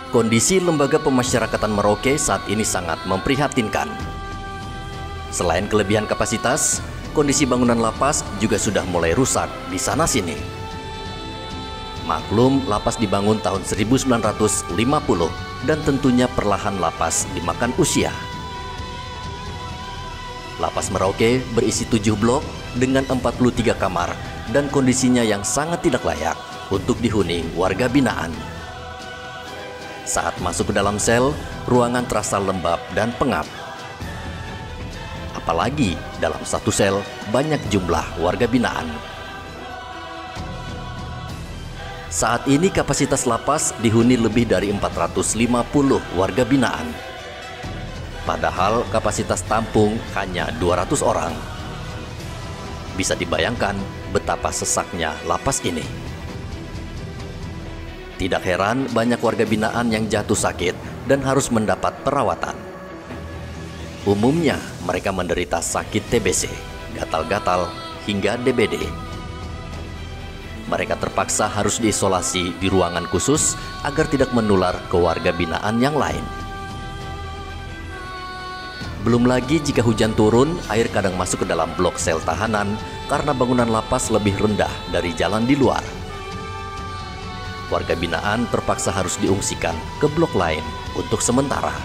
Kondisi lembaga pemasyarakatan Merauke saat ini sangat memprihatinkan. Selain kelebihan kapasitas, kondisi bangunan lapas juga sudah mulai rusak di sana-sini. Maklum, lapas dibangun tahun 1950 dan tentunya perlahan lapas dimakan usia. Lapas Merauke berisi 7 blok dengan 43 kamar dan kondisinya yang sangat tidak layak untuk dihuni warga binaan. Saat masuk ke dalam sel, ruangan terasa lembab dan pengap. Apalagi dalam satu sel banyak jumlah warga binaan. Saat ini kapasitas lapas dihuni lebih dari 450 warga binaan. Padahal kapasitas tampung hanya 200 orang. Bisa dibayangkan betapa sesaknya lapas ini. Tidak heran banyak warga binaan yang jatuh sakit dan harus mendapat perawatan. Umumnya mereka menderita sakit TBC, gatal-gatal, hingga DBD. Mereka terpaksa harus diisolasi di ruangan khusus agar tidak menular ke warga binaan yang lain. Belum lagi jika hujan turun, air kadang masuk ke dalam blok sel tahanan karena bangunan lapas lebih rendah dari jalan di luar. Warga binaan terpaksa harus diungsikan ke blok lain untuk sementara.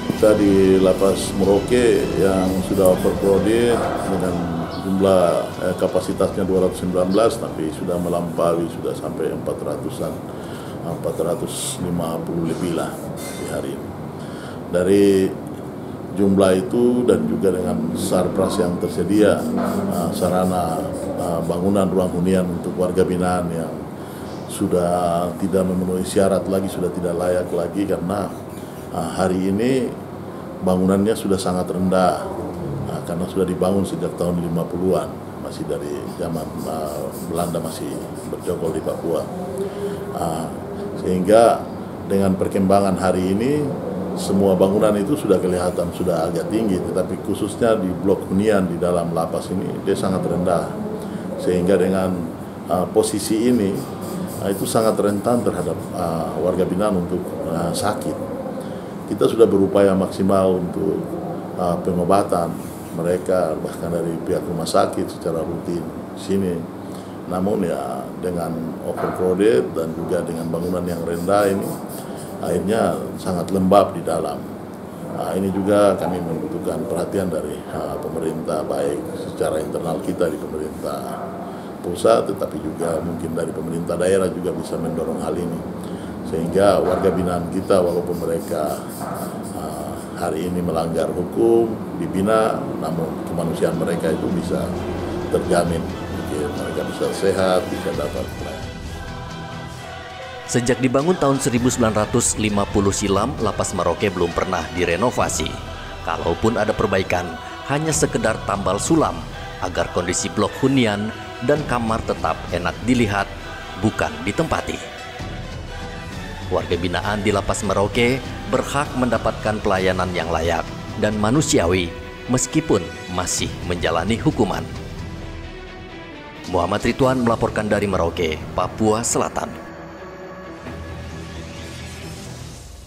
Kita di Lapas Merauke yang sudah overcrowded dengan jumlah kapasitasnya 219, tapi sudah melampaui, sudah sampai 400-an, 450 lebih lah di hari ini. Dari jumlah itu dan juga dengan sarpras yang tersedia, sarana bangunan ruang hunian untuk warga binaan yang sudah tidak memenuhi syarat lagi, sudah tidak layak lagi karena hari ini bangunannya sudah sangat rendah karena sudah dibangun sejak tahun 50-an, masih dari zaman Belanda masih berjogol di Papua. Sehingga dengan perkembangan hari ini semua bangunan itu sudah kelihatan sudah agak tinggi, tetapi khususnya di blok hunian di dalam lapas ini dia sangat rendah. Sehingga dengan posisi ini itu sangat rentan terhadap warga binaan untuk sakit. Kita sudah berupaya maksimal untuk pengobatan mereka, bahkan dari pihak rumah sakit secara rutin di sini. Namun ya dengan overcrowded dan juga dengan bangunan yang rendah ini, akhirnya sangat lembab di dalam. Ini juga kami membutuhkan perhatian dari pemerintah, baik secara internal kita di pemerintah pusat, tetapi juga mungkin dari pemerintah daerah juga bisa mendorong hal ini. Sehingga warga binaan kita walaupun mereka hari ini melanggar hukum, dibina, namun kemanusiaan mereka itu bisa terjamin. Mereka bisa sehat, bisa dapat pelayanan. Sejak dibangun tahun 1950 silam, Lapas Merauke belum pernah direnovasi. Kalaupun ada perbaikan, hanya sekedar tambal sulam agar kondisi blok hunian dan kamar tetap enak dilihat, bukan ditempati. Warga binaan di Lapas Merauke berhak mendapatkan pelayanan yang layak dan manusiawi meskipun masih menjalani hukuman. Muhammad Ridwan melaporkan dari Merauke, Papua Selatan.